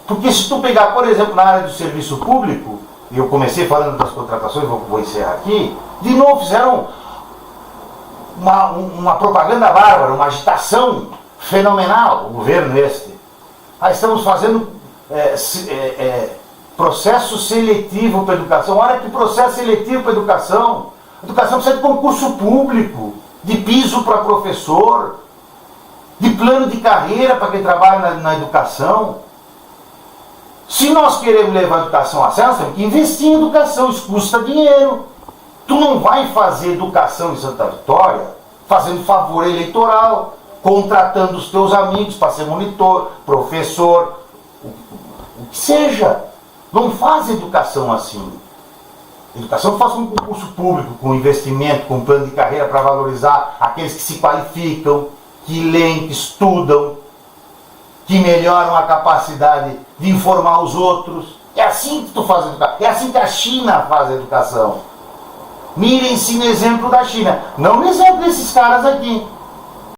Porque se tu pegar, por exemplo, na área do serviço público, e eu comecei falando das contratações, vou encerrar aqui, de novo fizeram uma propaganda bárbara, uma agitação fenomenal, o governo este. Aí estamos fazendo processo seletivo para a educação. Olha que processo seletivo para a educação. A educação precisa de concurso público, de piso para professor, de plano de carreira para quem trabalha na educação. Se nós queremos levar a educação a sério, nós temos que investir em educação, isso custa dinheiro. Tu não vai fazer educação em Santa Vitória fazendo favor eleitoral, contratando os teus amigos para ser monitor, professor, o que seja. Não faz educação assim. Educação faz com concurso público, com investimento, com plano de carreira para valorizar aqueles que se qualificam, que leem, que estudam, que melhoram a capacidade de informar os outros. É assim que tu faz a educação. É assim que a China faz a educação. Mirem-se no exemplo da China, não no exemplo desses caras aqui.